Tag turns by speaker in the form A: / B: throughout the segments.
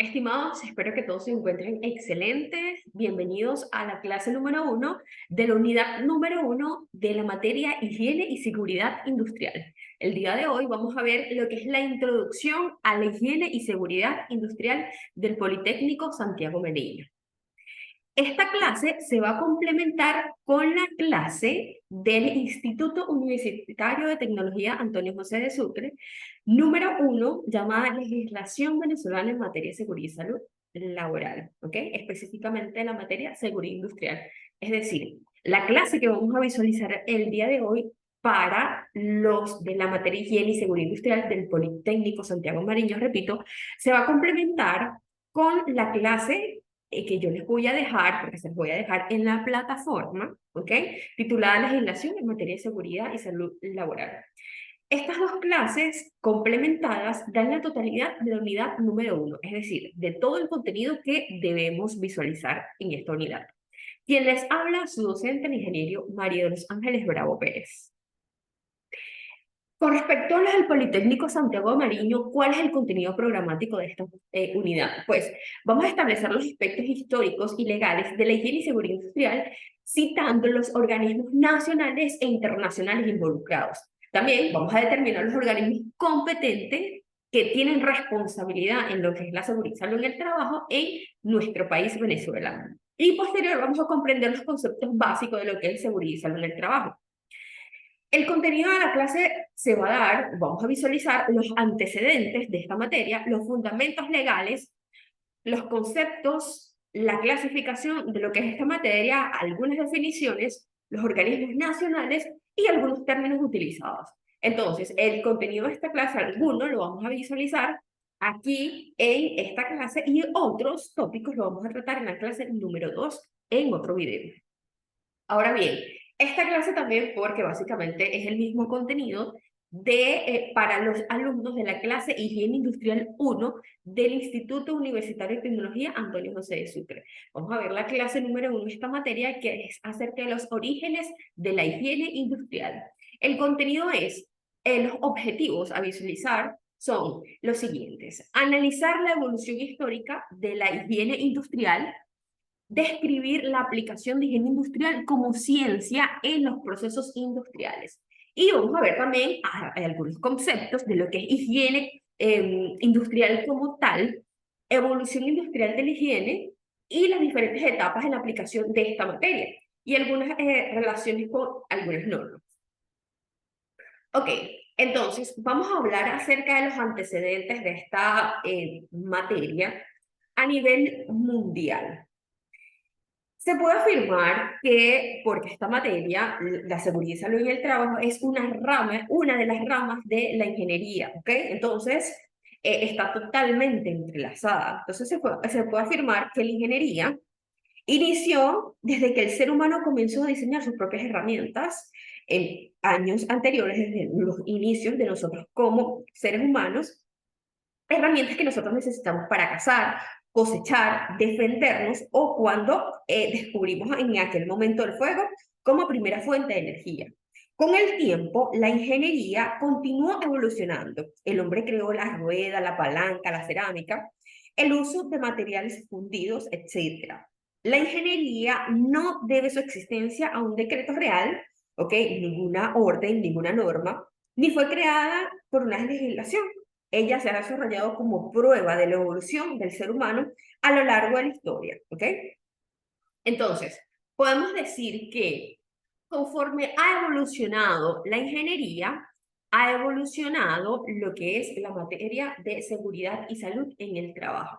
A: Estimados, espero que todos se encuentren excelentes. Bienvenidos a la clase número 1 de la unidad número 1 de la materia Higiene y Seguridad Industrial. El día de hoy vamos a ver lo que es la introducción a la higiene y seguridad industrial del Politécnico Santiago Meriño. Esta clase se va a complementar con la clase del Instituto Universitario de Tecnología Antonio José de Sucre, número 1, llamada Legislación Venezolana en Materia de Seguridad y Salud Laboral, ¿ok? Específicamente la materia Seguridad Industrial. Es decir, la clase que vamos a visualizar el día de hoy para los de la materia Higiene y Seguridad Industrial del Politécnico Santiago Mariño, repito, se va a complementar con la clase que yo les voy a dejar, porque se los voy a dejar en la plataforma, ¿ok? Titulada Legislación en materia de seguridad y salud laboral. Estas dos clases complementadas dan la totalidad de la unidad número 1, es decir, de todo el contenido que debemos visualizar en esta unidad. Quien les habla, su docente, el ingeniero María de los Ángeles Bravo Pérez. Con respecto a los del Politécnico Santiago de Mariño, ¿cuál es el contenido programático de esta unidad? Pues vamos a establecer los aspectos históricos y legales de la higiene y seguridad industrial, citando los organismos nacionales e internacionales involucrados. También vamos a determinar los organismos competentes que tienen responsabilidad en lo que es la seguridad y salud en el trabajo en nuestro país, Venezuela. Y posterior vamos a comprender los conceptos básicos de lo que es seguridad y salud en el trabajo. El contenido de la clase se va a dar, vamos a visualizar los antecedentes de esta materia, los fundamentos legales, los conceptos, la clasificación de lo que es esta materia, algunas definiciones, los organismos nacionales y algunos términos utilizados. Entonces, el contenido de esta clase, alguno lo vamos a visualizar aquí en esta clase y otros tópicos lo vamos a tratar en la clase número 2 en otro video. Ahora bien, esta clase también, porque básicamente es el mismo contenido para los alumnos de la clase Higiene Industrial 1 del Instituto Universitario de Tecnología Antonio José de Sucre. Vamos a ver la clase número 1 de esta materia, que es acerca de los orígenes de la higiene industrial. El contenido es, los objetivos a visualizar son los siguientes: analizar la evolución histórica de la higiene industrial, describir la aplicación de higiene industrial como ciencia en los procesos industriales. Y vamos a ver también algunos conceptos de lo que es higiene industrial como tal, evolución industrial de la higiene y las diferentes etapas en la aplicación de esta materia y algunas relaciones con algunas normas. Ok, entonces vamos a hablar acerca de los antecedentes de esta materia a nivel mundial. Se puede afirmar que, porque esta materia, la seguridad y salud en el trabajo, es una de las ramas de la ingeniería, ¿ok? Entonces, está totalmente entrelazada. Entonces, se puede afirmar que la ingeniería inició desde que el ser humano comenzó a diseñar sus propias herramientas en años anteriores, desde los inicios de nosotros como seres humanos, herramientas que nosotros necesitamos para cazar, cosechar, defendernos o cuando descubrimos en aquel momento el fuego como primera fuente de energía. Con el tiempo, la ingeniería continuó evolucionando. El hombre creó la rueda, la palanca, la cerámica, el uso de materiales fundidos, etc. La ingeniería no debe su existencia a un decreto real, ¿ok? Ninguna orden, ninguna norma, ni fue creada por una legislación. Ella se ha desarrollado como prueba de la evolución del ser humano a lo largo de la historia, ¿ok? Entonces, podemos decir que conforme ha evolucionado la ingeniería, ha evolucionado lo que es la materia de seguridad y salud en el trabajo.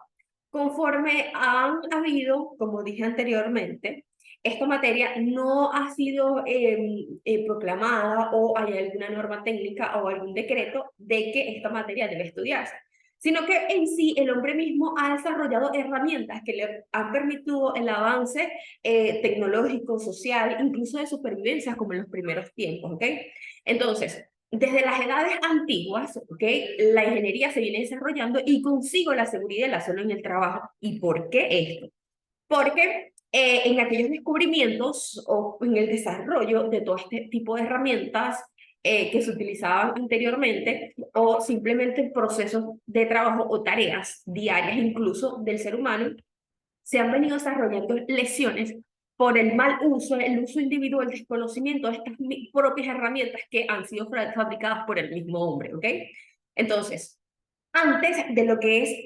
A: Conforme han habido, como dije anteriormente, esta materia no ha sido proclamada o hay alguna norma técnica o algún decreto de que esta materia debe estudiarse, sino que en sí el hombre mismo ha desarrollado herramientas que le han permitido el avance tecnológico, social, incluso de supervivencia, como en los primeros tiempos, ¿ok? Entonces, desde las edades antiguas, ¿ok? La ingeniería se viene desarrollando y consigo la seguridad y la salud en el trabajo. ¿Y por qué esto? Porque en aquellos descubrimientos o en el desarrollo de todo este tipo de herramientas que se utilizaban anteriormente o simplemente procesos de trabajo o tareas diarias incluso del ser humano, se han venido desarrollando lesiones por el mal uso, el uso individual, el desconocimiento de estas propias herramientas que han sido fabricadas por el mismo hombre, ¿ok? Entonces, antes de lo que es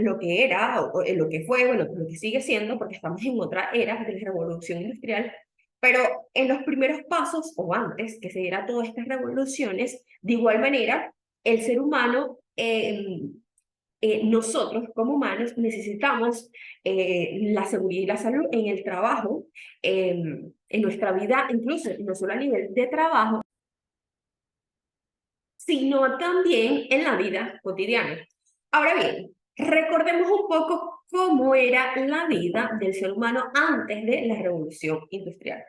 A: lo que era o lo que fue, bueno, lo que sigue siendo, porque estamos en otra era de la revolución industrial, pero en los primeros pasos o antes que se diera todas estas revoluciones, de igual manera, el ser humano, nosotros como humanos necesitamos la seguridad y la salud en el trabajo, en nuestra vida, incluso no solo a nivel de trabajo, sino también en la vida cotidiana. Ahora bien, recordemos un poco cómo era la vida del ser humano antes de la revolución industrial.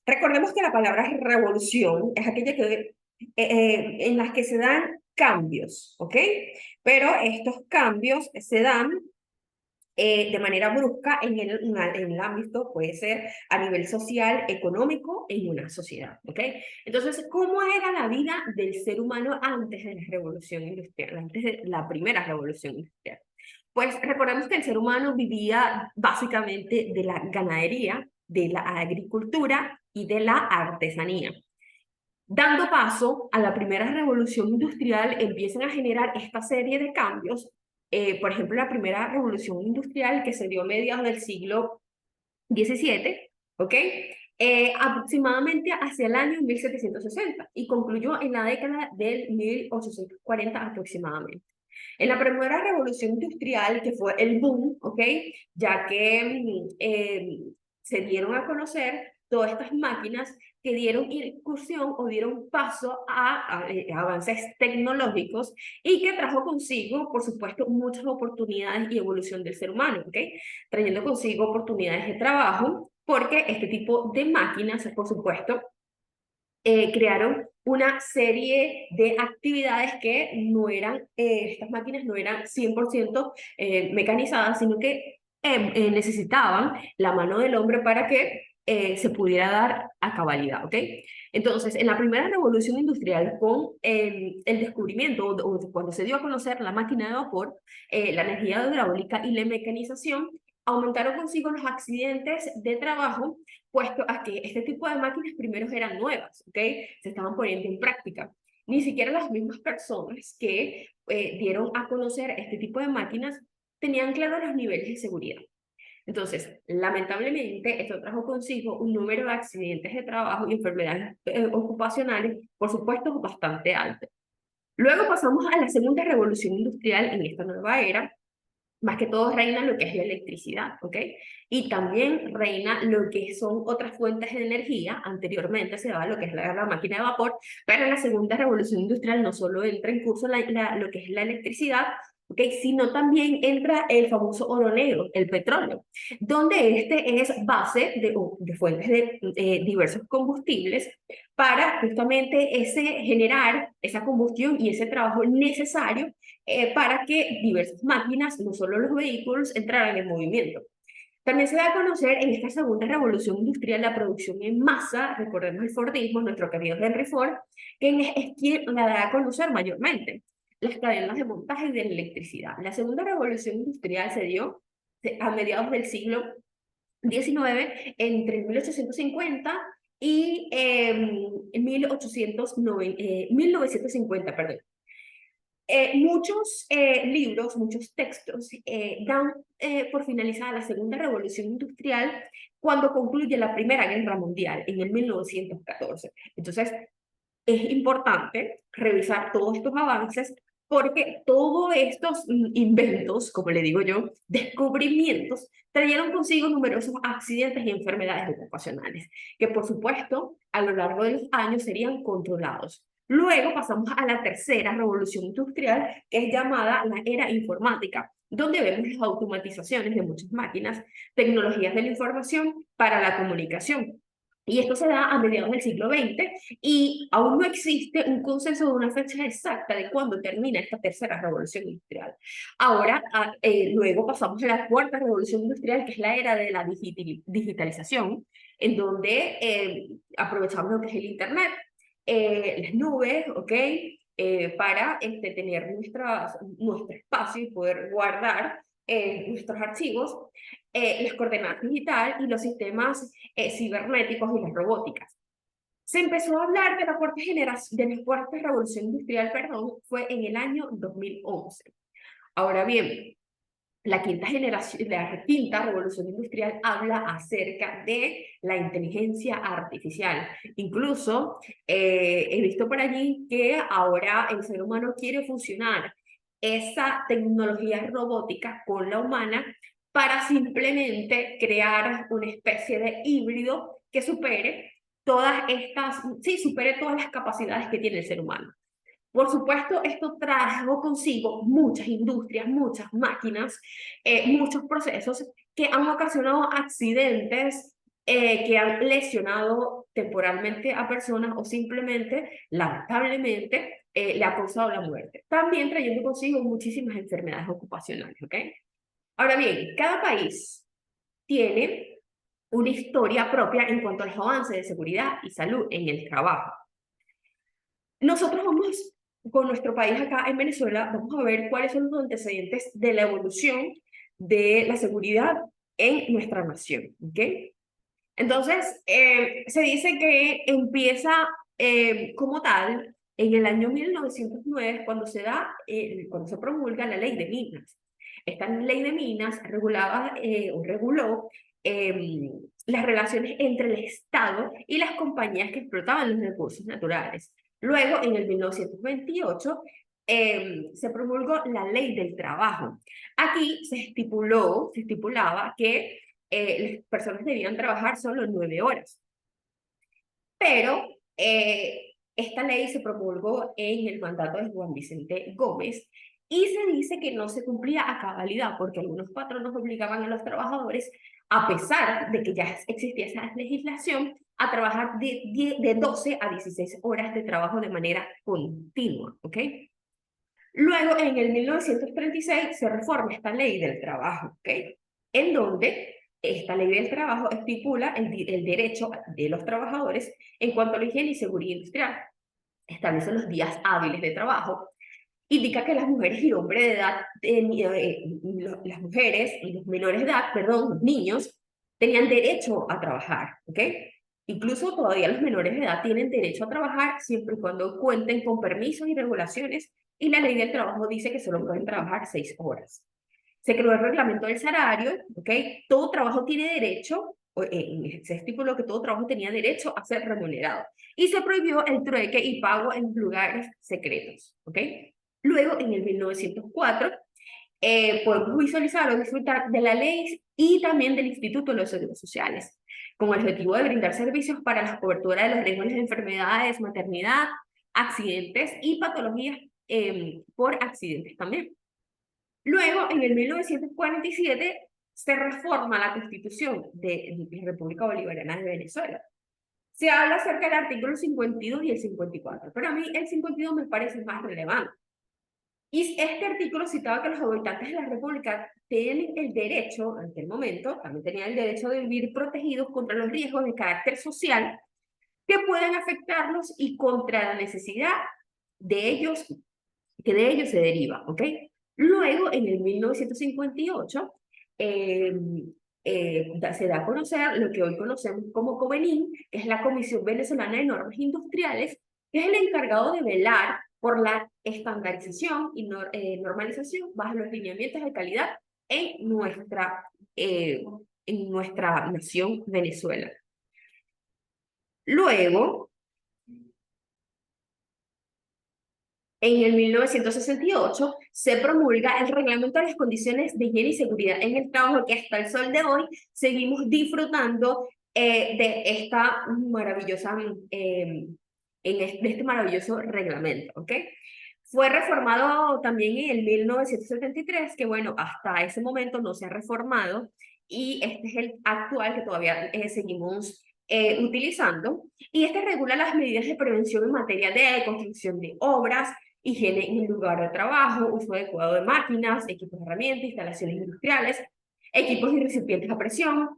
A: Recordemos que la palabra revolución es aquella en las que se dan cambios, ¿ok? Pero estos cambios se dan de manera brusca en el ámbito, puede ser a nivel social, económico, en una sociedad, ¿ok? Entonces, ¿cómo era la vida del ser humano antes de la revolución industrial, antes de la primera revolución industrial? Pues recordemos que el ser humano vivía básicamente de la ganadería, de la agricultura y de la artesanía. Dando paso a la primera revolución industrial, empiezan a generar esta serie de cambios. Por ejemplo, la primera revolución industrial que se dio a mediados del siglo XVII, ¿ok? Aproximadamente hacia el año 1760 y concluyó en la década del 1840 aproximadamente. En la primera revolución industrial, que fue el boom, ¿ok? Ya que se dieron a conocer todas estas máquinas que dieron incursión o dieron paso a avances tecnológicos y que trajo consigo, por supuesto, muchas oportunidades y evolución del ser humano, ¿ok? Trayendo consigo oportunidades de trabajo, porque este tipo de máquinas, por supuesto, crearon una serie de actividades que no eran, estas máquinas no eran 100% mecanizadas, sino que necesitaban la mano del hombre para que se pudiera dar a cabalidad, ¿ok? Entonces, en la primera revolución industrial, con el descubrimiento, o cuando se dio a conocer la máquina de vapor, la energía hidráulica y la mecanización, aumentaron consigo los accidentes de trabajo, puesto a que este tipo de máquinas primero eran nuevas, ¿ok? Se estaban poniendo en práctica. Ni siquiera las mismas personas que dieron a conocer este tipo de máquinas tenían claros los niveles de seguridad. Entonces, lamentablemente, esto trajo consigo un número de accidentes de trabajo y enfermedades ocupacionales, por supuesto, bastante alto. Luego pasamos a la segunda revolución industrial en esta nueva era. Más que todo reina lo que es la electricidad, ¿ok? Y también reina lo que son otras fuentes de energía. Anteriormente se daba lo que es la máquina de vapor, pero en la segunda revolución industrial no solo entra en curso lo que es la electricidad, ¿ok? Sino también entra el famoso oro negro, el petróleo, donde este es base de fuentes de diversos combustibles para justamente generar esa combustión y ese trabajo necesario para que diversas máquinas, no solo los vehículos, entraran en movimiento. También se da a conocer en esta segunda revolución industrial la producción en masa, recordemos el Fordismo, nuestro querido Henry Ford, quien es quien la da a conocer mayormente, las cadenas de montaje de la electricidad. La segunda revolución industrial se dio a mediados del siglo XIX, entre 1850 y 1950, perdón. Muchos libros, muchos textos dan por finalizada la Segunda Revolución Industrial cuando concluye la Primera Guerra Mundial en el 1914. Entonces, es importante revisar todos estos avances porque todos estos inventos, como le digo yo, descubrimientos, trajeron consigo numerosos accidentes y enfermedades ocupacionales, que por supuesto a lo largo de los años serían controlados. Luego pasamos a la tercera revolución industrial, que es llamada la era informática, donde vemos las automatizaciones de muchas máquinas, tecnologías de la información para la comunicación. Y esto se da a mediados del siglo XX y aún no existe un consenso de una fecha exacta de cuándo termina esta tercera revolución industrial. Ahora, luego pasamos a la cuarta revolución industrial, que es la era de la digitalización, en donde aprovechamos lo que es el Internet. las nubes, ¿ok? Para tener nuestro espacio y poder guardar nuestros archivos, las coordenadas digital y los sistemas cibernéticos y las robóticas. Se empezó a hablar de de la cuarta revolución industrial, perdón, fue en el año 2011. Ahora bien, la quinta revolución industrial habla acerca de la inteligencia artificial. Incluso he visto por allí que ahora el ser humano quiere fusionar esa tecnología robótica con la humana para simplemente crear una especie de híbrido que supere todas las capacidades que tiene el ser humano. Por supuesto, esto trajo consigo muchas industrias, muchas máquinas, muchos procesos que han ocasionado accidentes que han lesionado temporalmente a personas o simplemente, lamentablemente, le ha causado la muerte. También trayendo consigo muchísimas enfermedades ocupacionales, ¿ok? Ahora bien, cada país tiene una historia propia en cuanto a los avances de seguridad y salud en el trabajo. Nosotros vamos, con nuestro país acá en Venezuela, vamos a ver cuáles son los antecedentes de la evolución de la seguridad en nuestra nación, ¿ok? Entonces, se dice que empieza como tal en el año 1909, cuando se promulga la ley de minas. Esta ley de minas reguló las relaciones entre el Estado y las compañías que explotaban los recursos naturales. Luego, en el 1928, se promulgó la ley del trabajo. Aquí se estipulaba que las personas debían trabajar solo 9 horas. Pero esta ley se promulgó en el mandato de Juan Vicente Gómez y se dice que no se cumplía a cabalidad porque algunos patronos obligaban a los trabajadores, a pesar de que ya existía esa legislación, a trabajar de 12 a 16 horas de trabajo de manera continua, ¿ok? Luego, en el 1936, se reforma esta ley del trabajo, ¿ok? En donde esta ley del trabajo estipula el derecho de los trabajadores en cuanto a la higiene y seguridad industrial. Establece los días hábiles de trabajo. Indica que las mujeres y hombres de edad, las mujeres y los menores de edad, perdón, los niños, tenían derecho a trabajar, ¿ok? Incluso todavía los menores de edad tienen derecho a trabajar siempre y cuando cuenten con permisos y regulaciones, y la ley del trabajo dice que solo pueden trabajar 6 horas. Se creó el reglamento del salario, ¿ok? Todo trabajo tiene derecho, se estipuló que todo trabajo tenía derecho a ser remunerado. Y se prohibió el trueque y pago en lugares secretos, ¿ok? Luego, en el 1904, podemos visualizar o disfrutar de la ley y también del Instituto de los Seguros Sociales, con el objetivo de brindar servicios para la cobertura de los riesgos de enfermedades, maternidad, accidentes y patologías por accidentes también. Luego, en el 1947, se reforma la Constitución de la República Bolivariana de Venezuela. Se habla acerca del artículo 52 y el 54, pero a mí el 52 me parece más relevante. Y este artículo citaba que los habitantes de la República tienen el derecho, en aquel momento, también tenían el derecho de vivir protegidos contra los riesgos de carácter social que pueden afectarlos y contra la necesidad de ellos, que de ellos se deriva, ¿ok? Luego, en el 1958, se da a conocer lo que hoy conocemos como COVENIN, que es la Comisión Venezolana de Normas Industriales, que es el encargado de velar por la estandarización y normalización bajo los lineamientos de calidad eh, en nuestra nación Venezuela. Luego, en el 1968 se promulga el Reglamento de las Condiciones de Higiene y Seguridad en el Trabajo, que hasta el sol de hoy seguimos disfrutando de esta maravillosa, de este maravilloso reglamento, ¿ok? Fue reformado también en el 1973, que bueno, hasta ese momento no se ha reformado, y este es el actual que todavía seguimos utilizando, y este regula las medidas de prevención en materia de construcción de obras, higiene en el lugar de trabajo, uso adecuado de máquinas, equipos de herramientas, instalaciones industriales, equipos y recipientes a presión,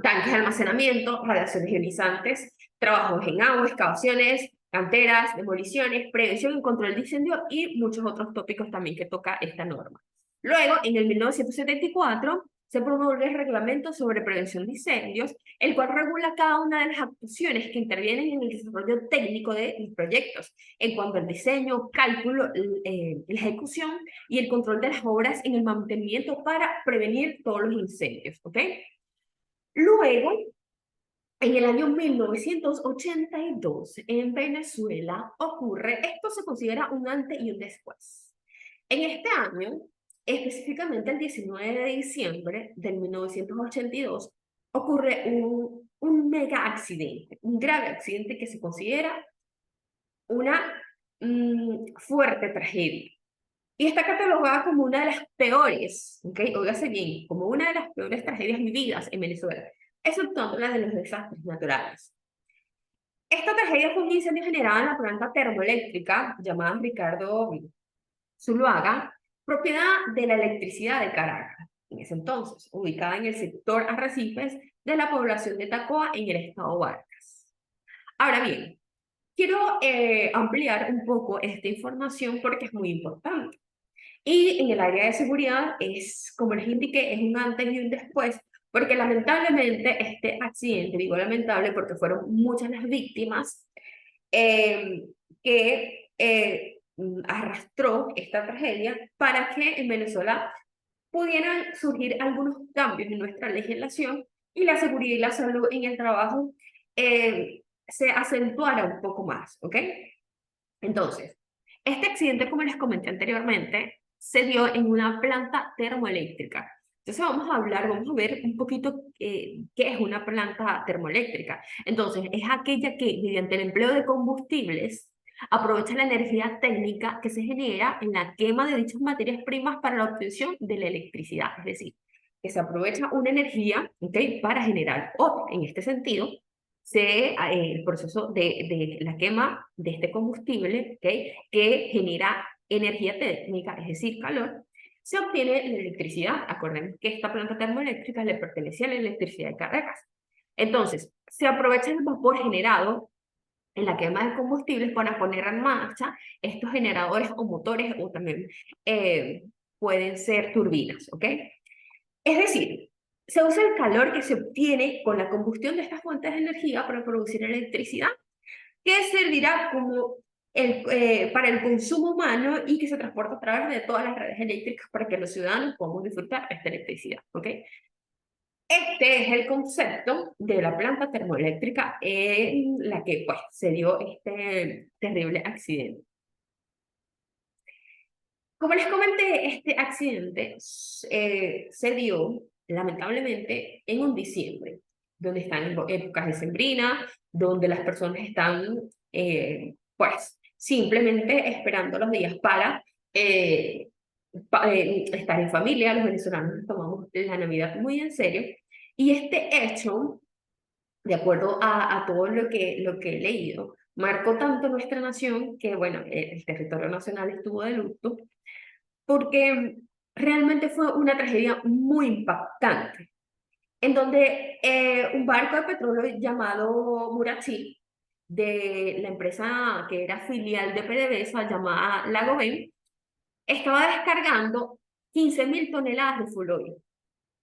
A: tanques de almacenamiento, radiaciones ionizantes, trabajos en agua, excavaciones, canteras, demoliciones, prevención y control de incendio y muchos otros tópicos también que toca esta norma. Luego, en el 1974, se promulgó el Reglamento sobre Prevención de Incendios, el cual regula cada una de las actuaciones que intervienen en el desarrollo técnico de los proyectos, en cuanto al diseño, cálculo, la ejecución y el control de las obras en el mantenimiento para prevenir todos los incendios, ¿ok? Luego, en el año 1982, en Venezuela, ocurre, esto se considera un antes y un después. En este año, específicamente el 19 de diciembre de 1982, ocurre un mega accidente, un grave accidente que se considera una fuerte tragedia. Y está catalogada como una de las peores, ¿ok? Óigase bien, como una de las peores tragedias vividas en Venezuela, exceptuando la de los desastres naturales. Esta tragedia fue un incendio generado en la planta termoeléctrica llamada Ricardo Zuluaga, propiedad de la electricidad de Caracas, en ese entonces, ubicada en el sector Arrecifes de la población de Tacoa en el estado Vargas. Ahora bien, quiero ampliar un poco esta información porque es muy importante. Y en el área de seguridad es, como les indiqué, es un antes y un después, porque lamentablemente este accidente, digo lamentable porque fueron muchas las víctimas, eh, que arrastró esta tragedia para que en Venezuela pudieran surgir algunos cambios en nuestra legislación y la seguridad y la salud en el trabajo se acentuara un poco más, ¿ok? Entonces, este accidente, como les comenté anteriormente, se dio en una planta termoeléctrica. Entonces vamos a ver un poquito qué es una planta termoeléctrica. Entonces, es aquella que, mediante el empleo de combustibles, aprovecha la energía técnica que se genera en la quema de dichas materias primas para la obtención de la electricidad. Es decir, que se aprovecha una energía, ¿okay?, para generar otra. En este sentido, el proceso de la quema de este combustible, ¿okay?, que genera energía térmica, es decir, calor, se obtiene la electricidad. Acordemos que esta planta termoeléctrica le pertenecía a la electricidad de Caracas. Entonces, se aprovecha el vapor generado en la quema de combustibles para poner en marcha estos generadores o motores, o también pueden ser turbinas, ¿ok? Es decir, se usa el calor que se obtiene con la combustión de estas fuentes de energía para producir electricidad, que servirá como para el consumo humano y que se transporta a través de todas las redes eléctricas para que los ciudadanos podamos disfrutar de esta electricidad, ¿ok? Este es el concepto de la planta termoeléctrica en la que pues, se dio este terrible accidente. Como les comenté, este accidente se dio lamentablemente en un diciembre, donde están en épocas decembrinas, donde las personas están pues simplemente esperando los días para estar en familia. Los venezolanos nos tomamos la Navidad muy en serio, y este hecho, de acuerdo a todo lo que he leído, marcó tanto nuestra nación que, bueno, el territorio nacional estuvo de luto, porque realmente fue una tragedia muy impactante, en donde un barco de petróleo llamado Murachi, de la empresa que era filial de PDVSA llamada Lagoven, estaba descargando 15.000 toneladas de fuel oil.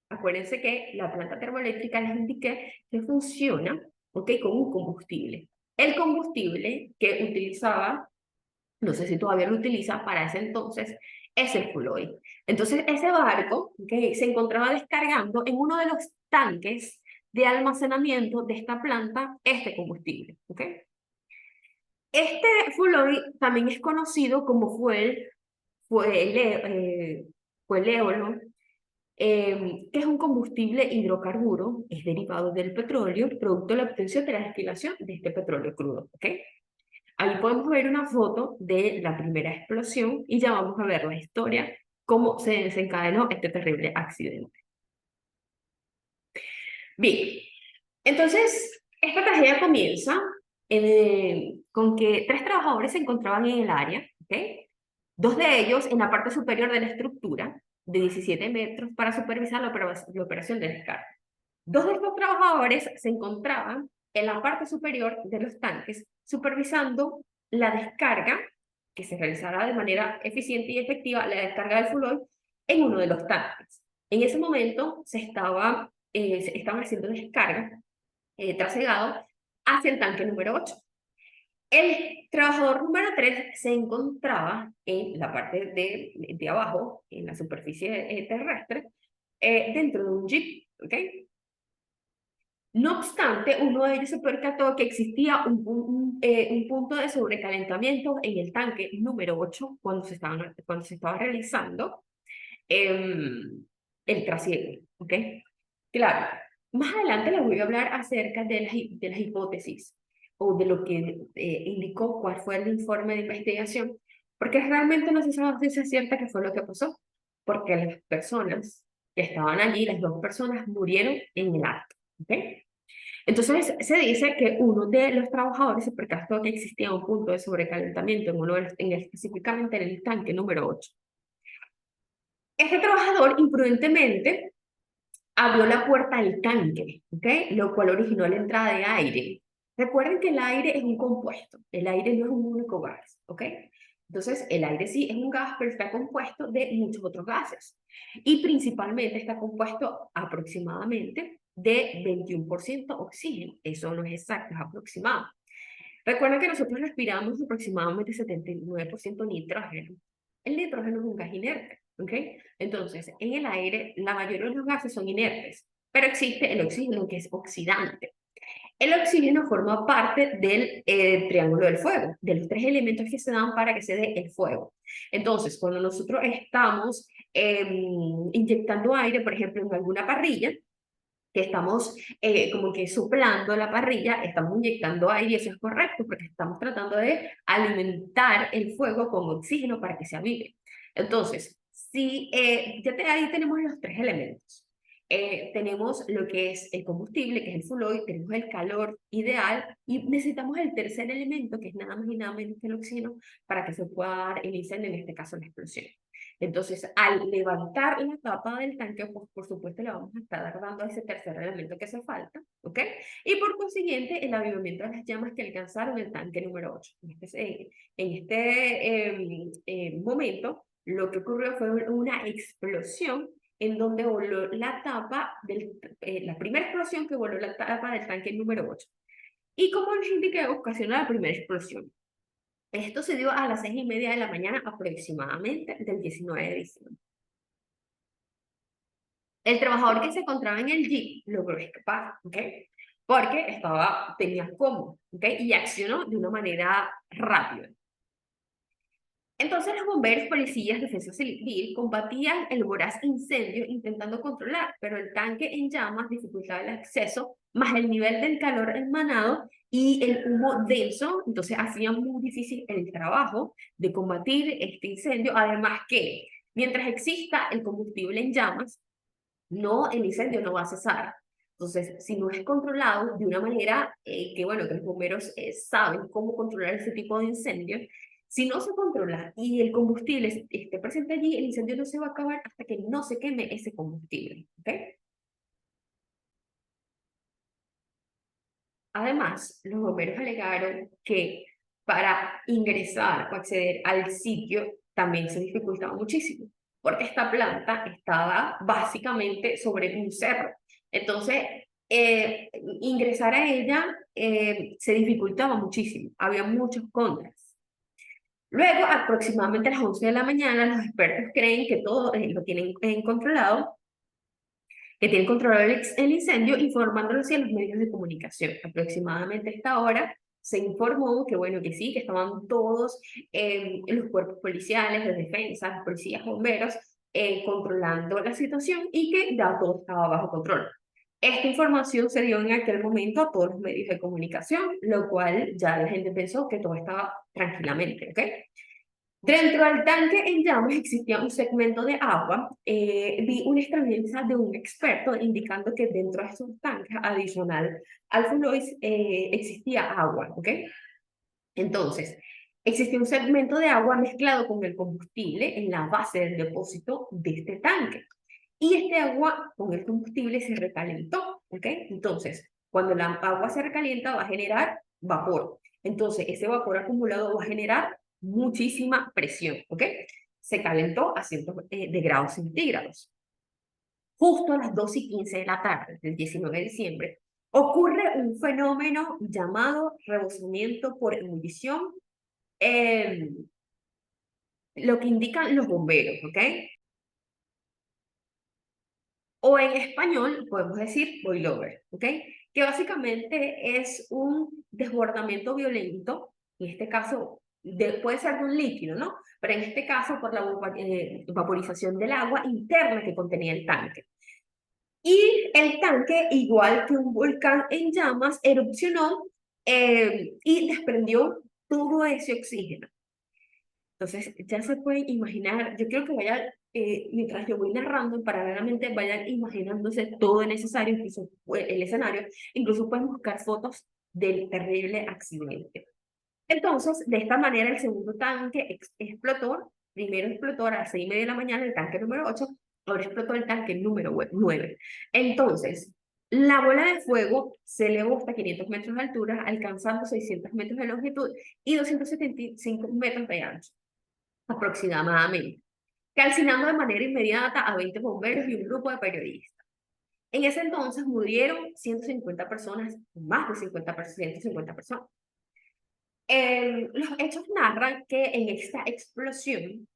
A: Acuérdense que la planta termoeléctrica, les indiqué que funciona, ¿ok?, con un combustible. El combustible que utilizaba, no sé si todavía lo utiliza, para ese entonces, es el fuel oil. Entonces, ese barco que se encontraba descargando en uno de los tanques de almacenamiento de esta planta este combustible, ¿ok? Este fuel oil también es conocido como fuel éolo, que es un combustible hidrocarburo, es derivado del petróleo, producto de la obtención de la destilación de este petróleo crudo, ¿ok? Ahí podemos ver una foto de la primera explosión y ya vamos a ver la historia, cómo se desencadenó este terrible accidente. Bien, entonces esta tragedia comienza con que 3 trabajadores se encontraban en el área, ¿ok? 2 de ellos en la parte superior de la estructura, de 17 metros, para supervisar la operación del descarga. 2 de estos trabajadores se encontraban en la parte superior de los tanques, supervisando la descarga, que se realizara de manera eficiente y efectiva, la descarga del fuel oil en uno de los tanques. En ese momento se estaban haciendo descargas trasegado hacia el tanque número 8. El trabajador número 3 se encontraba en la parte de abajo, en la superficie terrestre, dentro de un jeep, ¿ok? No obstante, uno de ellos se percató que existía un punto de sobrecalentamiento en el tanque número 8 cuando se estaba realizando el trasiego, ¿ok? Claro, más adelante les voy a hablar acerca de las hipótesis o de lo que indicó cuál fue el informe de investigación, porque realmente no se sabe si es cierta qué fue lo que pasó, porque las personas que estaban allí, las dos personas, murieron en el acto, ¿ok? Entonces se dice que uno de los trabajadores se percató que existía un punto de sobrecalentamiento específicamente en el tanque número 8. Este trabajador imprudentemente abrió la puerta del tanque, ¿ok? Lo cual originó la entrada de aire. Recuerden que el aire es un compuesto, el aire no es un único gas, ¿ok? Entonces, el aire sí es un gas, pero está compuesto de muchos otros gases. Y principalmente está compuesto aproximadamente de 21% oxígeno. Eso no es exacto, es aproximado. Recuerden que nosotros respiramos aproximadamente 79% nitrógeno. El nitrógeno es un gas inerte, ¿ok? Entonces, en el aire, la mayoría de los gases son inertes, pero existe el oxígeno que es oxidante. El oxígeno forma parte del triángulo del fuego, de los tres elementos que se dan para que se dé el fuego. Entonces, cuando nosotros estamos inyectando aire, por ejemplo, en alguna parrilla, que estamos como que soplando la parrilla, estamos inyectando aire y eso es correcto porque estamos tratando de alimentar el fuego con oxígeno para que se avive. Entonces, si ahí tenemos los tres elementos. Tenemos lo que es el combustible, que es el fuel oil, tenemos el calor ideal y necesitamos el tercer elemento, que es nada más y nada menos que el oxígeno, para que se pueda dar el incendio, en este caso la explosión. Entonces, al levantar la tapa del tanque, pues por supuesto le vamos a estar dando ese tercer elemento que hace falta, ¿ok? Y por consiguiente, el avivamiento de las llamas que alcanzaron el tanque número 8. En este momento, lo que ocurrió fue una explosión en donde voló la tapa la primera explosión que voló la tapa del tanque número 8. Y como les indiqué, ocasionó la primera explosión. Esto se dio a las 6:30 de la mañana aproximadamente del 19 de diciembre. El trabajador que se encontraba en el jeep logró escapar, ¿ok? Porque tenía cómo, ¿ok? Y accionó de una manera rápida. Entonces los bomberos, policías, defensa civil combatían el voraz incendio intentando controlar, pero el tanque en llamas dificultaba el acceso, más el nivel del calor emanado y el humo denso, entonces hacía muy difícil el trabajo de combatir este incendio, además que mientras exista el combustible en llamas, el incendio no va a cesar. Entonces, si no es controlado de una manera que los bomberos saben cómo controlar ese tipo de incendios, si no se controla y el combustible esté presente allí, el incendio no se va a acabar hasta que no se queme ese combustible, ¿ok? Además, los bomberos alegaron que para ingresar o acceder al sitio también se dificultaba muchísimo, porque esta planta estaba básicamente sobre un cerro. Entonces, ingresar a ella se dificultaba muchísimo, había muchos contras. Luego, aproximadamente a las 11 de la mañana, los expertos creen que todo lo tienen controlado, que tienen controlado el incendio, informándolo así a los medios de comunicación. Aproximadamente a esta hora se informó que, bueno, que sí, que estaban todos los cuerpos policiales, de defensa, los policías, bomberos, controlando la situación y que ya todo estaba bajo control. Esta información se dio en aquel momento a todos los medios de comunicación, lo cual ya la gente pensó que todo estaba tranquilamente, ¿ok? Dentro del tanque en llamas existía un segmento de agua. Vi una experiencia de un experto indicando que dentro de esos tanques, adicional al fluid, existía agua, ¿ok? Entonces, existía un segmento de agua mezclado con el combustible en la base del depósito de este tanque. Y este agua con el combustible se recalentó, ¿ok? Entonces, cuando la agua se recalienta va a generar vapor. Entonces, ese vapor acumulado va a generar muchísima presión, ¿ok? Se calentó a cientos de grados centígrados. Justo a las 2:15 de la tarde del 19 de diciembre, ocurre un fenómeno llamado rebosamiento por ebullición, eh, lo que indican los bomberos, ¿ok? O en español podemos decir boilover, ¿ok? Que básicamente es un desbordamiento violento, en este caso puede ser de un líquido, ¿no? Pero en este caso por la vaporización del agua interna que contenía el tanque. Y el tanque, igual que un volcán en llamas, erupcionó y desprendió todo ese oxígeno. Entonces, ya se pueden imaginar, yo quiero que vayan, mientras yo voy narrando, paralelamente vayan imaginándose todo lo necesario, incluso el escenario, incluso pueden buscar fotos del terrible accidente. Entonces, de esta manera, el segundo tanque explotó. Primero explotó a las 6:30 de la mañana el tanque número 8, ahora explotó el tanque número 9. Entonces, la bola de fuego se elevó hasta 500 metros de altura, alcanzando 600 metros de longitud y 275 metros de ancho, aproximadamente, calcinando de manera inmediata a 20 bomberos y un grupo de periodistas. En ese entonces murieron 150 personas, más de 150 personas. Los hechos narran que en esta explosión,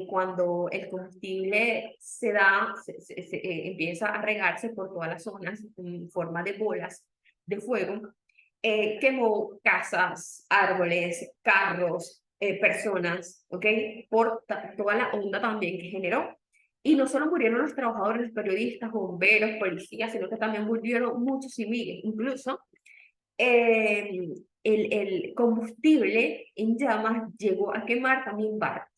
A: cuando el combustible empieza a regarse por todas las zonas en forma de bolas de fuego, quemó casas, árboles, carros, personas, ¿ok? Por toda la onda también que generó. Y no solo murieron los trabajadores, los periodistas, bomberos, policías, sino que también murieron muchos civiles. Incluso eh, el combustible en llamas llegó a quemar también barcos.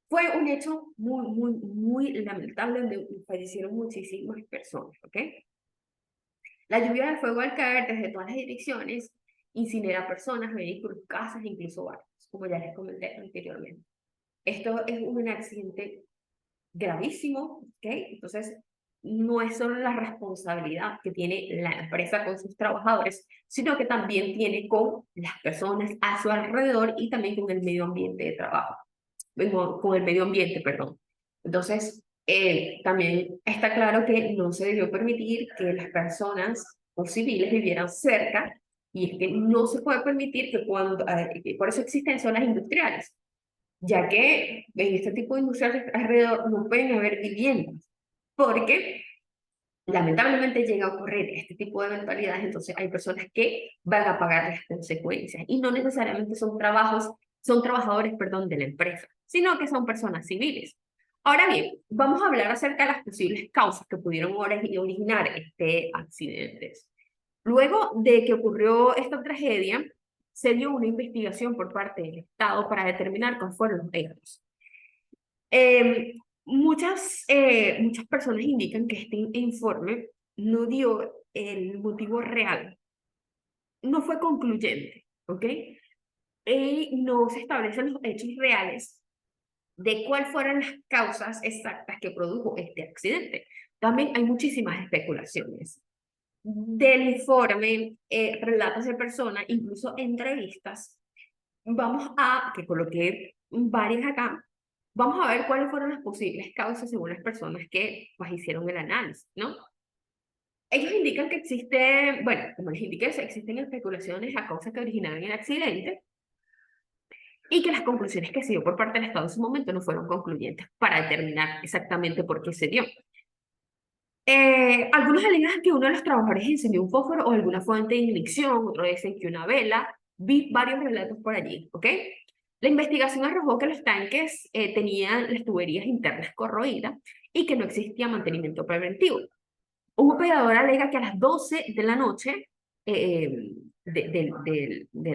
A: Fue un hecho muy, muy, muy lamentable donde fallecieron muchísimas personas, ¿ok? La lluvia de fuego al caer desde todas las direcciones incinera personas, vehículos, casas, incluso barcos, como ya les comenté anteriormente. Esto es un accidente gravísimo, ¿ok? Entonces, no es solo la responsabilidad que tiene la empresa con sus trabajadores, sino que también tiene con las personas a su alrededor y también con el medio ambiente de trabajo, con el medio ambiente, perdón. Entonces, también está claro que no se debió permitir que las personas o civiles vivieran cerca, y es que no se puede permitir que por eso existen zonas industriales, ya que en este tipo de industrias alrededor no pueden haber viviendas, porque lamentablemente llega a ocurrir este tipo de eventualidades, entonces hay personas que van a pagar las consecuencias y no necesariamente son trabajadores, perdón, de la empresa, sino que son personas civiles. Ahora bien, vamos a hablar acerca de las posibles causas que pudieron originar este accidente. Luego de que ocurrió esta tragedia, se dio una investigación por parte del Estado para determinar cuáles fueron los hechos. Muchas personas indican que este informe no dio el motivo real, no fue concluyente, ¿ok? Y no se establecen los hechos reales de cuáles fueron las causas exactas que produjo este accidente. También hay muchísimas especulaciones. Del informe, relatos de personas, incluso entrevistas, que coloqué varias acá, vamos a ver cuáles fueron las posibles causas según las personas que pues, hicieron el análisis, ¿no? Ellos indican que existe, bueno, como les indiqué, existen especulaciones a causas que originaron el accidente y que las conclusiones que se dio por parte del Estado en su momento no fueron concluyentes para determinar exactamente por qué se dio. Algunos alegan que uno de los trabajadores encendió un fósforo o alguna fuente de ignición, otros dicen que una vela. Vi varios relatos por allí, ¿ok? La investigación arrojó que los tanques tenían las tuberías internas corroídas y que no existía mantenimiento preventivo. Un operador alega que a las 12 de la noche de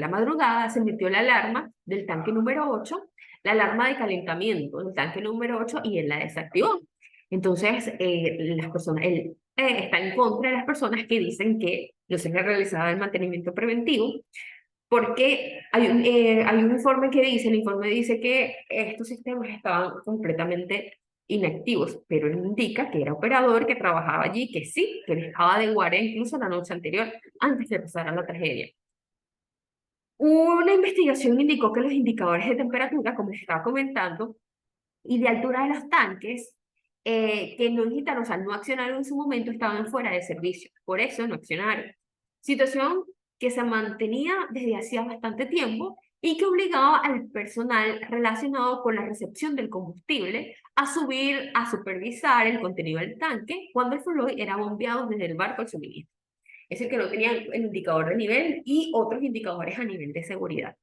A: la madrugada se emitió la alarma del tanque número 8, la alarma de calentamiento del tanque número 8 y él la desactivó. Entonces, él está en contra de las personas que dicen que no se ha realizado el mantenimiento preventivo, porque hay un informe que dice, el informe dice que estos sistemas estaban completamente inactivos, pero él indica que era operador, que trabajaba allí, que sí, que estaba de guardia incluso la noche anterior, antes de pasar a la tragedia. Una investigación indicó que los indicadores de temperatura, como les estaba comentando, y de altura de los tanques, que no necesitaron, o sea, no accionaron en su momento, estaban fuera de servicio. Por eso no accionaron. Situación que se mantenía desde hacía bastante tiempo y que obligaba al personal relacionado con la recepción del combustible a subir a supervisar el contenido del tanque cuando el fluid era bombeado desde el barco al suministro. Es decir, que no tenían el indicador de nivel y otros indicadores a nivel de seguridad.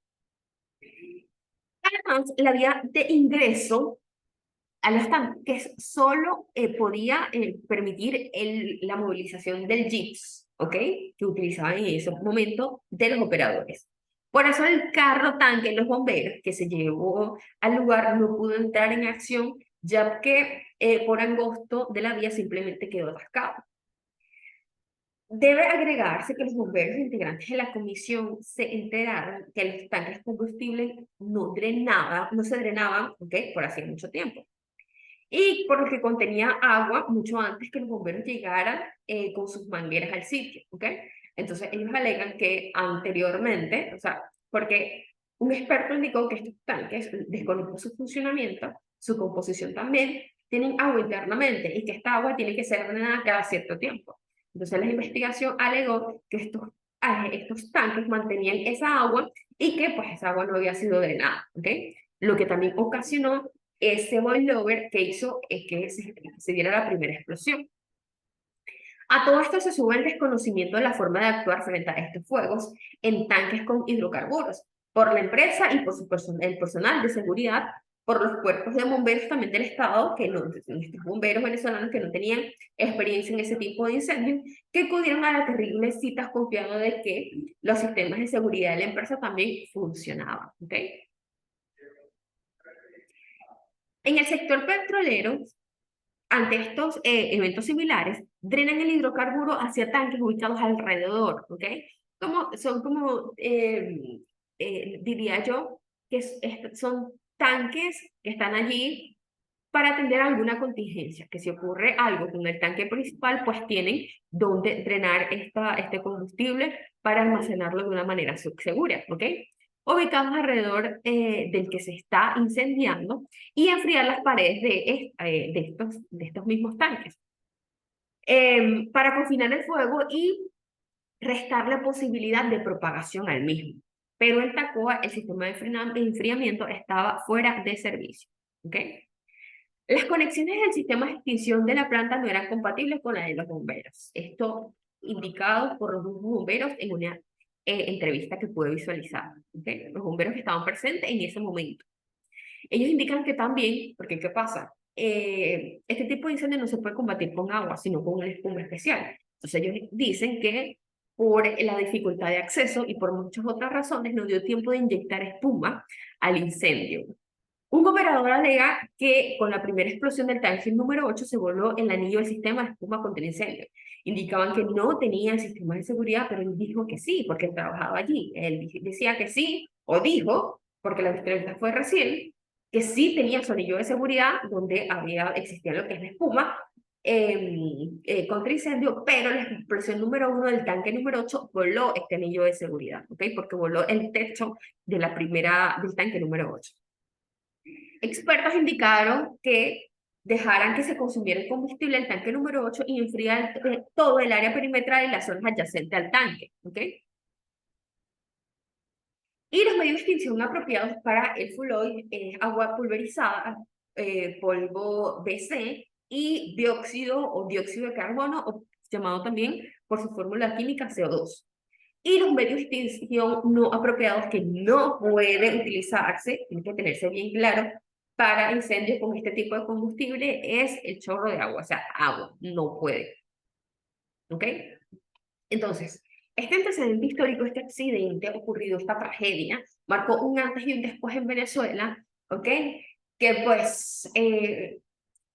A: Además, la vía de ingreso a los tanques solo podía permitir la movilización del jeeps, ¿ok? Que utilizaban en ese momento de los operadores. Por eso el carro tanque de los bomberos que se llevó al lugar no pudo entrar en acción, ya que por angosto de la vía simplemente quedó atascado. Debe agregarse que los bomberos integrantes de la comisión se enteraron que los tanques de combustible no se drenaban, ¿ok? Por hacía mucho tiempo y por lo que contenía agua mucho antes que los bomberos llegaran con sus mangueras al sitio, ¿ok? Entonces ellos alegan que anteriormente, o sea, porque un experto indicó que estos tanques, desconocen su funcionamiento, su composición también, tienen agua internamente y que esta agua tiene que ser drenada cada cierto tiempo. Entonces la investigación alegó que estos tanques mantenían esa agua y que pues esa agua no había sido drenada, ¿ok? Lo que también ocasionó ese boilover que hizo que se diera la primera explosión. A todo esto se sube el desconocimiento de la forma de actuar frente a estos fuegos en tanques con hidrocarburos, por la empresa y por el personal de seguridad, por los cuerpos de bomberos también del Estado, que no, estos bomberos venezolanos que no tenían experiencia en ese tipo de incendios, que acudieron a las terribles citas confiando de que los sistemas de seguridad de la empresa también funcionaban. ¿Okay? En el sector petrolero, ante estos eventos similares, drenan el hidrocarburo hacia tanques ubicados alrededor, ¿ok? Son como, diría yo, que son tanques que están allí para atender alguna contingencia, que si ocurre algo con el tanque principal, pues tienen donde drenar este combustible para almacenarlo de una manera segura, ¿ok? Ubicados alrededor del que se está incendiando y enfriar las paredes de estos mismos tanques para confinar el fuego y restar la posibilidad de propagación al mismo. Pero en Tacoa el sistema de enfriamiento estaba fuera de servicio, ¿ok? Las conexiones del sistema de extinción de la planta no eran compatibles con la de los bomberos. Esto indicado por los bomberos en una entrevista que pude visualizar. ¿Okay? Los bomberos que estaban presentes en ese momento. Ellos indican que también, porque ¿qué pasa? Este tipo de incendio no se puede combatir con agua, sino con una espuma especial. Entonces ellos dicen que por la dificultad de acceso y por muchas otras razones no dio tiempo de inyectar espuma al incendio. Un operador alega que con la primera explosión del tanque número 8 se voló el anillo del sistema de espuma contra el incendio. Indicaban que no tenía el sistema de seguridad, pero él dijo que sí, porque él trabajaba allí. Él decía que sí, o dijo, porque la entrevista fue recién, que sí tenía su anillo de seguridad, donde existía lo que es la espuma contra incendio, pero la explosión número 1 del tanque número 8 voló este anillo de seguridad, ¿ok? Porque voló el techo del tanque número 8. Expertos indicaron que dejaran que se consumiera el combustible del tanque número 8 y enfriar todo el área perimetral y las zonas adyacentes al tanque. ¿Ok? Y los medios de extinción apropiados para el fuel oil es agua pulverizada, polvo BC y dióxido o dióxido de carbono, o llamado también por su fórmula química CO2. Y los medios de extinción no apropiados que no pueden utilizarse, tiene que tenerse bien claro, para incendios con este tipo de combustible es el chorro de agua, o sea, agua, no puede. ¿Ok? Entonces, este antecedente histórico, este accidente ocurrido, esta tragedia, marcó un antes y un después en Venezuela, ¿ok? Que pues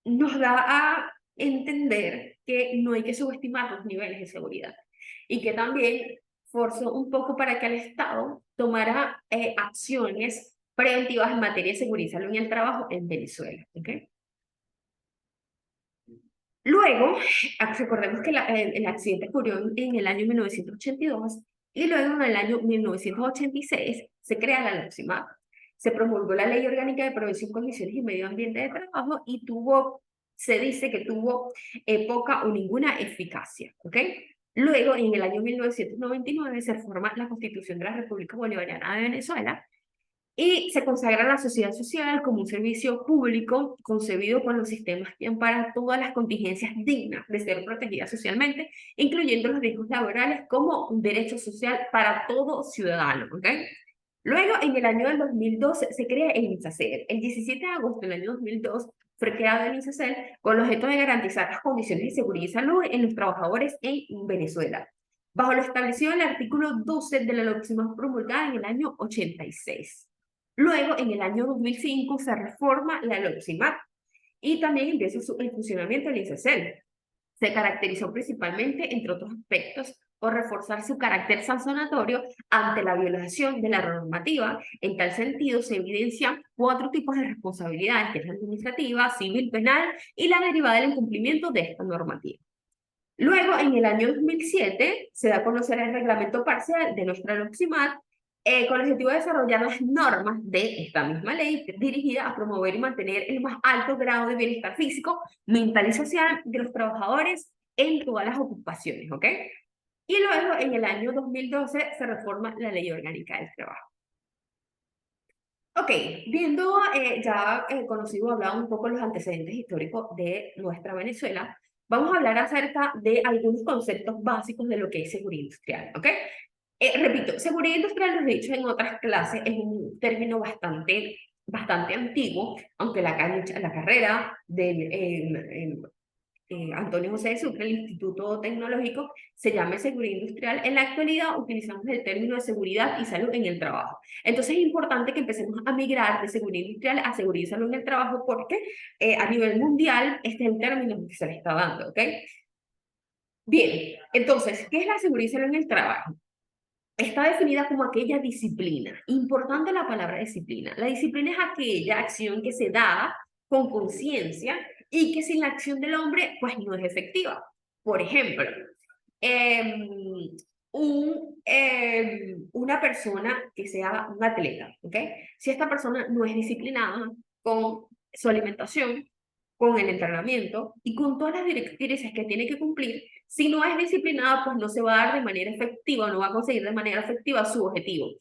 A: nos da a entender que no hay que subestimar los niveles de seguridad y que también forzó un poco para que el Estado tomara acciones preventivas en materia de seguridad y salud en el trabajo en Venezuela. ¿Okay? Luego, recordemos que el accidente ocurrió en el año 1982 Y luego, en el año 1986, se crea la LOCSIMAT. Se promulgó la Ley Orgánica de Prevención, Condiciones y Medio Ambiente de Trabajo y se dice que tuvo poca o ninguna eficacia, ¿ok? Luego, en el año 1999, se forma la Constitución de la República Bolivariana de Venezuela y se consagra la sociedad social como un servicio público concebido con los sistemas que amparan todas las contingencias dignas de ser protegidas socialmente, incluyendo los riesgos laborales como un derecho social para todo ciudadano, ¿ok? Luego, en el año del 2012, se crea el INSACER. El 17 de agosto del año 2002 fue creado el INSACER con el objeto de garantizar las condiciones de seguridad y salud en los trabajadores en Venezuela, bajo lo establecido en el artículo 12 de la LOCSIMAT promulgada en el año 86. Luego, en el año 2005, se reforma la LOCSIMAT y también empieza el funcionamiento del INSACER. Se caracterizó principalmente, entre otros aspectos, por reforzar su carácter sancionatorio ante la violación de la normativa. En tal sentido, se evidencian 4 tipos de responsabilidades, que es la administrativa, civil, penal y la derivada del incumplimiento de esta normativa. Luego, en el año 2007, se da a conocer el reglamento parcial de nuestra LOCSIMAT, con el objetivo de desarrollar las normas de esta misma ley dirigida a promover y mantener el más alto grado de bienestar físico, mental y social de los trabajadores en todas las ocupaciones, ¿ok? Y luego, en el año 2012, se reforma la Ley Orgánica del Trabajo. Ok, viendo conocido, hablado un poco los antecedentes históricos de nuestra Venezuela, vamos a hablar acerca de algunos conceptos básicos de lo que es seguridad industrial, ¿ok? Repito, seguridad industrial, lo he dicho en otras clases, es un término bastante antiguo, aunque la carrera del Antonio José de Sucre, el Instituto Tecnológico, se llama seguridad industrial. En la actualidad utilizamos el término de seguridad y salud en el trabajo. Entonces es importante que empecemos a migrar de seguridad industrial a seguridad y salud en el trabajo porque a nivel mundial este es el término que se le está dando, ¿ok? Bien, entonces, ¿qué es la seguridad y salud en el trabajo? Está definida como aquella disciplina. Importante la palabra disciplina. La disciplina es aquella acción que se da con conciencia y que sin la acción del hombre, pues no es efectiva. Por ejemplo, eh, una persona que sea un atleta, ¿ok? Si esta persona no es disciplinada con su alimentación, con el entrenamiento y con todas las directrices que tiene que cumplir, si no es disciplinada, pues no se va a dar de manera efectiva, no va a conseguir de manera efectiva su objetivo.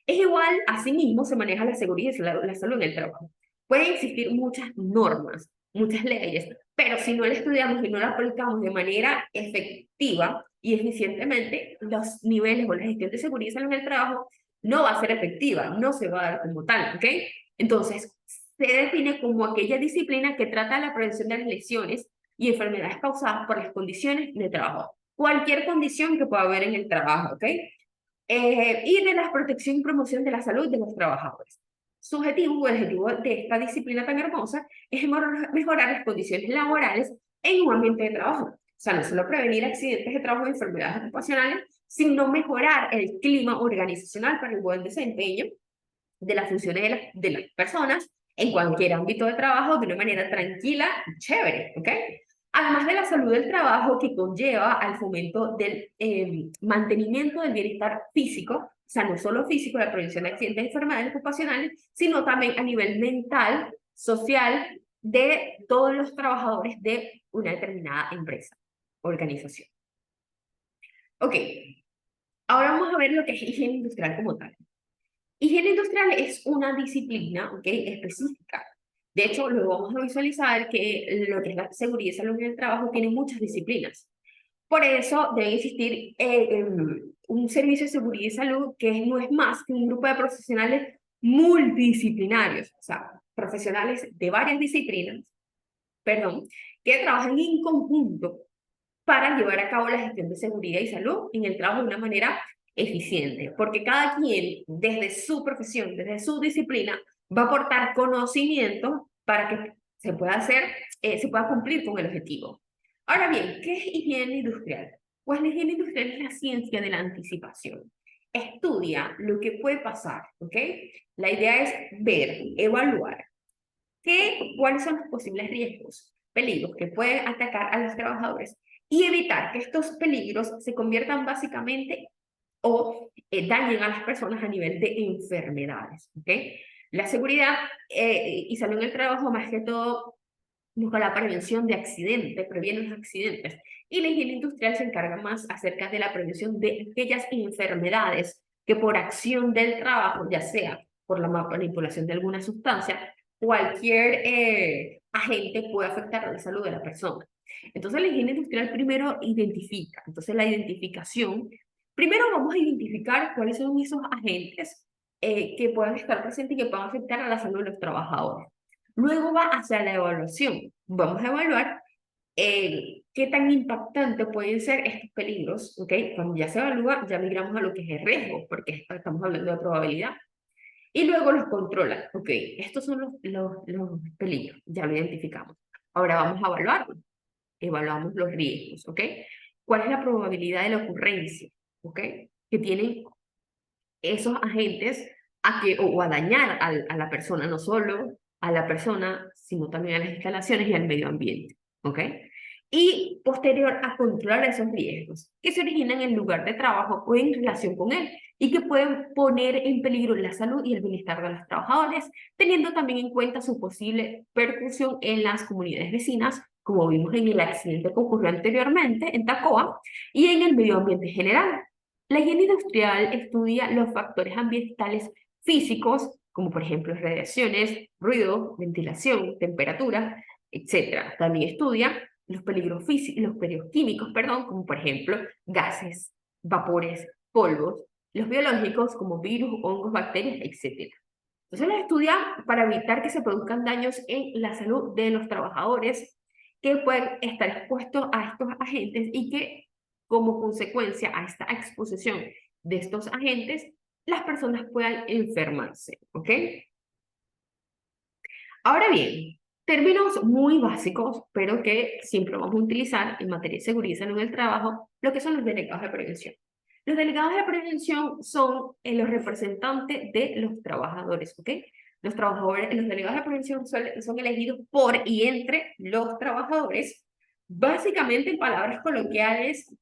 A: Es igual, asimismo, se maneja la seguridad y la salud en el trabajo. Pueden existir muchas normas, muchas leyes, pero si no la estudiamos y no la aplicamos de manera efectiva y eficientemente, los niveles o la gestión de seguridad y salud en el trabajo no va a ser efectiva, no se va a dar como tal, ¿ok? Entonces, se define como aquella disciplina que trata la prevención de las lesiones y enfermedades causadas por las condiciones de trabajo. Cualquier condición que pueda haber en el trabajo, ¿ok? Y de la protección y promoción de la salud de los trabajadores. Su objetivo, o el objetivo de esta disciplina tan hermosa, es mejorar las condiciones laborales en un ambiente de trabajo. O sea, no solo prevenir accidentes de trabajo y enfermedades ocupacionales, sino mejorar el clima organizacional para el buen desempeño de las funciones de las personas en cualquier ámbito de trabajo de una manera tranquila y chévere, ¿ok? Además de la salud del trabajo que conlleva al fomento del mantenimiento del bienestar físico, o sea, no solo físico, la prevención de accidentes y enfermedades ocupacionales, sino también a nivel mental, social, de todos los trabajadores de una determinada empresa, organización. Ok, ahora vamos a ver lo que es higiene industrial como tal. Higiene industrial es una disciplina, ¿ok?, específica. De hecho, luego vamos a visualizar que lo que es la seguridad y salud en el trabajo tiene muchas disciplinas. Por eso debe existir un servicio de seguridad y salud que no es más que un grupo de profesionales multidisciplinarios, o sea, profesionales de varias disciplinas, perdón, que trabajan en conjunto para llevar a cabo la gestión de seguridad y salud en el trabajo de una manera eficiente, porque cada quien desde su profesión, desde su disciplina, va a aportar conocimiento para que se pueda cumplir con el objetivo. Ahora bien, ¿qué es higiene industrial? Pues la higiene industrial es la ciencia de la anticipación. Estudia lo que puede pasar, ¿ok? La idea es ver, evaluar cuáles son los posibles riesgos, peligros que pueden atacar a los trabajadores y evitar que estos peligros se conviertan básicamente o dañen a las personas a nivel de enfermedades, ¿ok? La seguridad y salud en el trabajo, más que todo, busca la prevención de accidentes, previene los accidentes. Y la higiene industrial se encarga más acerca de la prevención de aquellas enfermedades que por acción del trabajo, ya sea por la manipulación de alguna sustancia, cualquier agente puede afectar a la salud de la persona. Entonces la higiene industrial primero identifica. Entonces la identificación, primero vamos a identificar cuáles son esos agentes que puedan estar presentes y que puedan afectar a la salud de los trabajadores. Luego va hacia la evaluación. Vamos a evaluar qué tan impactante pueden ser estos peligros, ¿ok? Cuando ya se evalúa, ya migramos a lo que es el riesgo, porque estamos hablando de probabilidad. Y luego los controlan, ¿ok? Estos son los peligros, ya lo identificamos. Ahora vamos a evaluarlos. Evaluamos los riesgos, ¿ok? ¿Cuál es la probabilidad de la ocurrencia, ¿ok? Que tienen esos agentes o a dañar a la persona, no solo a la persona, sino también a las instalaciones y al medio ambiente, ¿ok? Y posterior a controlar esos riesgos que se originan en el lugar de trabajo o en relación con él y que pueden poner en peligro la salud y el bienestar de los trabajadores, teniendo también en cuenta su posible percusión en las comunidades vecinas, como vimos en el accidente que ocurrió anteriormente en Tacoa, y en el medio ambiente general. La higiene industrial estudia los factores ambientales físicos, como por ejemplo radiaciones, ruido, ventilación, temperatura, etc. También estudia los peligros físicos, los peligros químicos, perdón, como por ejemplo gases, vapores, polvos, los biológicos como virus, hongos, bacterias, etc. Entonces los estudia para evitar que se produzcan daños en la salud de los trabajadores que pueden estar expuestos a estos agentes y que como consecuencia a esta exposición de estos agentes, las personas puedan enfermarse, ¿ok? Ahora bien, términos muy básicos, pero que siempre vamos a utilizar en materia de seguridad y salud en el trabajo, lo que son los delegados de prevención. Los delegados de prevención son los representantes de los trabajadores, ¿ok? Los trabajadores, los delegados de prevención son elegidos por y entre los trabajadores, básicamente en palabras coloquiales,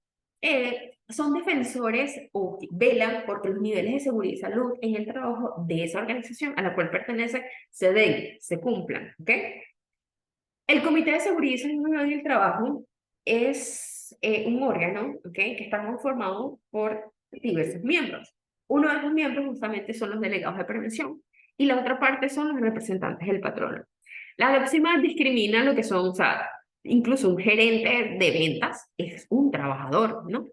A: son defensores o velan porque los niveles de seguridad y salud en el trabajo de esa organización a la cual pertenece se den, se cumplan, ¿ok? El Comité de Seguridad y Salud en el Trabajo es un órgano, ¿ok? Que está conformado por diversos miembros. Uno de esos miembros justamente son los delegados de prevención y la otra parte son los representantes del patrono. La DOPSIMA discrimina lo que son, o sea, incluso un gerente de ventas es un trabajador, ¿no?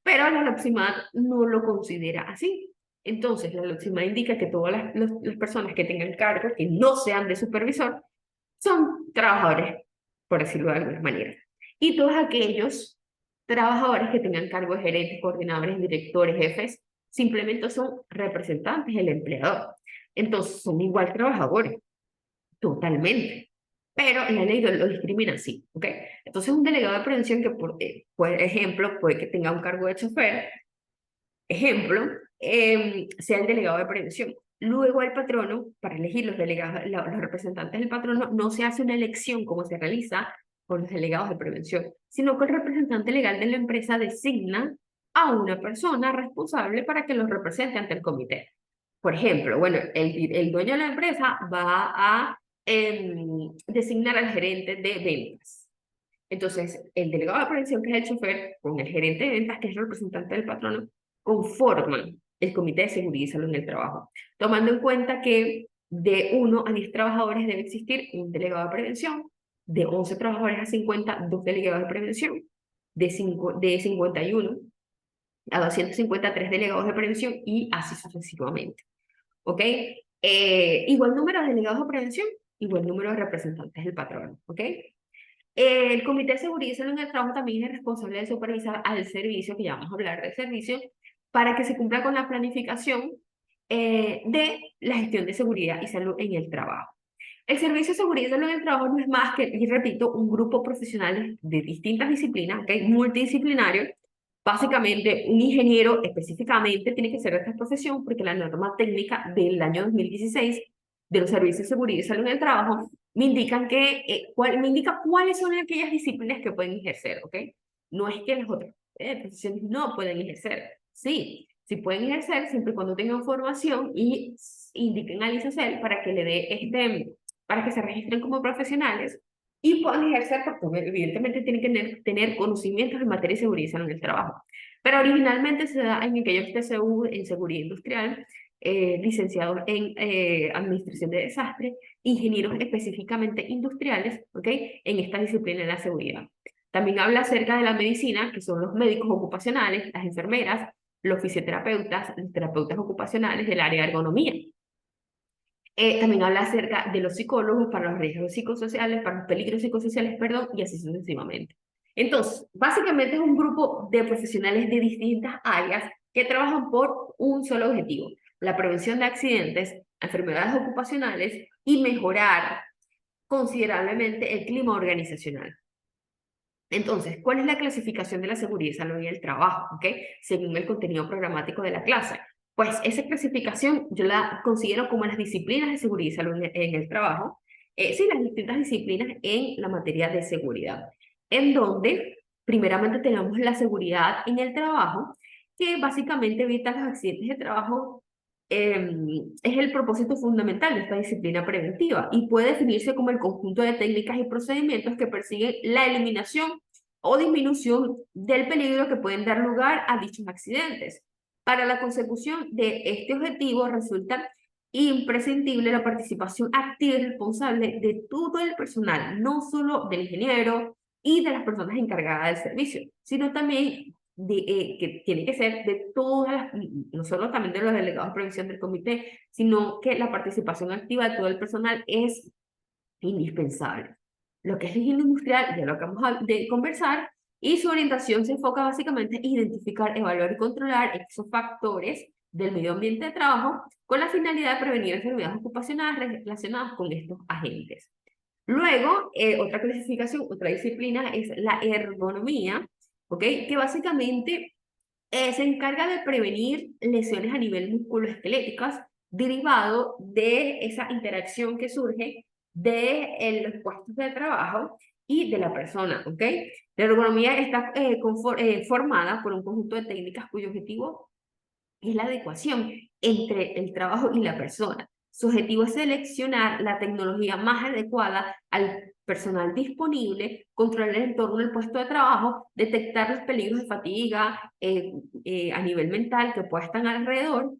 A: Pero la LOPSIMAD no lo considera así. Entonces, la LOPSIMAD indica que todas las personas que tengan cargos que no sean de supervisor son trabajadores, por decirlo de alguna manera. Y todos aquellos trabajadores que tengan cargos de gerentes, coordinadores, directores, jefes, simplemente son representantes del empleador. Entonces, son igual trabajadores, totalmente. Pero la ley lo discrimina así, ¿ok? Entonces, un delegado de prevención que, por ejemplo, puede que tenga un cargo de chofer, ejemplo, sea el delegado de prevención. Luego el patrono, para elegir los delegados, los representantes del patrono, no se hace una elección como se realiza con los delegados de prevención, sino que el representante legal de la empresa designa a una persona responsable para que los represente ante el comité. Por ejemplo, bueno, el dueño de la empresa va a designar al gerente de ventas. Entonces, el delegado de prevención, que es el chofer, con el gerente de ventas, que es el representante del patrono, conforman el Comité de Seguridad y Salud en el Trabajo, tomando en cuenta que de 1 a 10 trabajadores debe existir un delegado de prevención, de 11 trabajadores a 50, 2 delegados de prevención, de 51 a 253 delegados de prevención y así sucesivamente. ¿Ok? Igual número de delegados de prevención, igual número de representantes del patrono. ¿Ok? El Comité de Seguridad y Salud en el Trabajo también es responsable de supervisar al servicio, que ya vamos a hablar del servicio, para que se cumpla con la planificación de la gestión de seguridad y salud en el trabajo. El Servicio de Seguridad y Salud en el Trabajo no es más que, y repito, un grupo profesional de distintas disciplinas, ¿okay? Multidisciplinario. Básicamente, un ingeniero específicamente tiene que ser de esta profesión porque la norma técnica del año 2016 de los servicios de seguridad y salud en el trabajo me indican me indica cuáles son aquellas disciplinas que pueden ejercer, ¿ok? No es que las otras profesiones no pueden ejercer, sí, Si pueden ejercer, siempre y cuando tengan formación y indiquen al ICESEL para que le dé para que se registren como profesionales y puedan ejercer, porque evidentemente tienen que tener conocimientos en materia de seguridad y salud en el trabajo. Pero originalmente se da en aquellos TCU en seguridad industrial, licenciados en administración de desastres, ingenieros específicamente industriales, ¿ok? En esta disciplina de la seguridad. También habla acerca de la medicina, que son los médicos ocupacionales, las enfermeras, los fisioterapeutas, los terapeutas ocupacionales del área de ergonomía. También habla acerca de los psicólogos para los riesgos psicosociales, para los peligros psicosociales, perdón, y así sucesivamente. Entonces, básicamente es un grupo de profesionales de distintas áreas que trabajan por un solo objetivo: la prevención de accidentes, enfermedades ocupacionales y mejorar considerablemente el clima organizacional. Entonces, ¿cuál es la clasificación de la seguridad y salud en el trabajo? ¿Ok? Según el contenido programático de la clase. Pues esa clasificación yo la considero como las disciplinas de seguridad y salud en el trabajo. Sí, las distintas disciplinas en la materia de seguridad. En donde, primeramente, tenemos la seguridad en el trabajo, que básicamente evita los accidentes de trabajo. Es el propósito fundamental de esta disciplina preventiva y puede definirse como el conjunto de técnicas y procedimientos que persiguen la eliminación o disminución del peligro que pueden dar lugar a dichos accidentes. Para la consecución de este objetivo resulta imprescindible la participación activa y responsable de todo el personal, no solo del ingeniero y de las personas encargadas del servicio, sino también que tiene que ser de todas las, no solo también de los delegados de prevención del comité, sino que la participación activa de todo el personal es indispensable. Lo que es la higiene industrial, ya lo acabamos de conversar, y su orientación se enfoca básicamente en identificar, evaluar y controlar esos factores del medio ambiente de trabajo con la finalidad de prevenir enfermedades ocupacionales relacionadas con estos agentes. Luego, otra clasificación, otra disciplina es la ergonomía, ¿ok? Que básicamente se encarga de prevenir lesiones a nivel musculoesqueléticas derivado de esa interacción que surge de los puestos de trabajo y de la persona, ¿ok? La ergonomía está formada por un conjunto de técnicas cuyo objetivo es la adecuación entre el trabajo y la persona. Su objetivo es seleccionar la tecnología más adecuada al personal disponible, controlar el entorno del puesto de trabajo, detectar los peligros de fatiga a nivel mental que pueda estar alrededor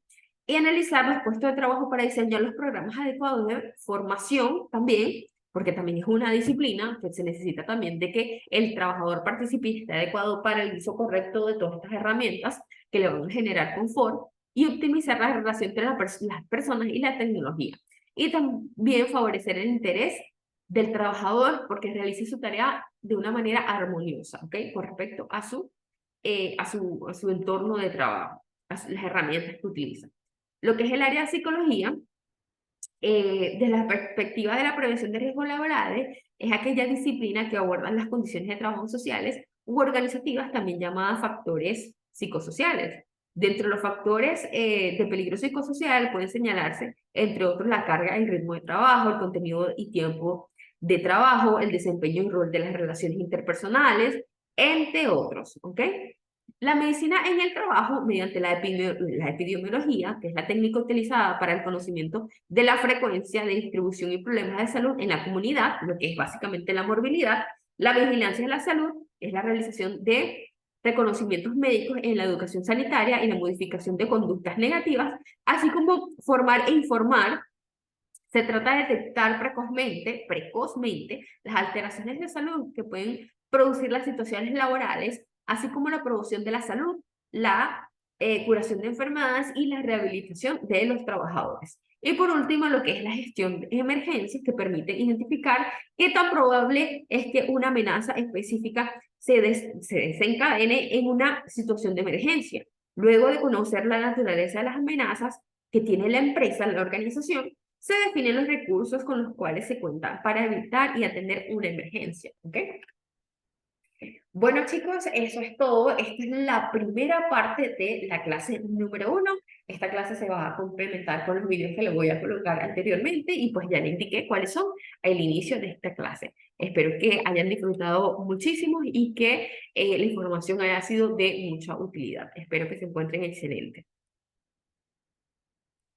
A: y analizar los puestos de trabajo para diseñar los programas adecuados de formación también, porque también es una disciplina que se necesita también de que el trabajador participe y esté adecuado para el uso correcto de todas estas herramientas que le van a generar confort y optimizar la relación entre las personas y la tecnología. Y también favorecer el interés del trabajador porque realice su tarea de una manera armoniosa, ¿ok? Con respecto a su entorno de trabajo, las herramientas que utiliza. Lo que es el área de psicología, desde la perspectiva de la prevención de riesgos laborales, es aquella disciplina que aborda las condiciones de trabajo sociales u organizativas, también llamadas factores psicosociales. Dentro de los factores de peligro psicosocial pueden señalarse, entre otros, la carga y ritmo de trabajo, el contenido y tiempo de trabajo, el desempeño y rol de las relaciones interpersonales, entre otros, ¿ok? La medicina en el trabajo, mediante la epidemiología, que es la técnica utilizada para el conocimiento de la frecuencia de distribución y problemas de salud en la comunidad, lo que es básicamente la morbilidad, la vigilancia de la salud, es la realización de reconocimientos médicos en la educación sanitaria y la modificación de conductas negativas, así como formar e informar. Se trata de detectar precozmente las alteraciones de salud que pueden producir las situaciones laborales, así como la promoción de la salud, la curación de enfermedades y la rehabilitación de los trabajadores. Y por último, lo que es la gestión de emergencias, que permite identificar qué tan probable es que una amenaza específica se desencadene en una situación de emergencia. Luego de conocer la naturaleza de las amenazas que tiene la empresa, la organización, se definen los recursos con los cuales se cuentan para evitar y atender una emergencia, ¿ok? Bueno, chicos, eso es todo. Esta es la primera parte de la clase número 1. Esta clase se va a complementar con los videos que le voy a colocar anteriormente y pues ya le indiqué cuáles son al inicio de esta clase. Espero que hayan disfrutado muchísimo y que la información haya sido de mucha utilidad. Espero que se encuentren excelentes.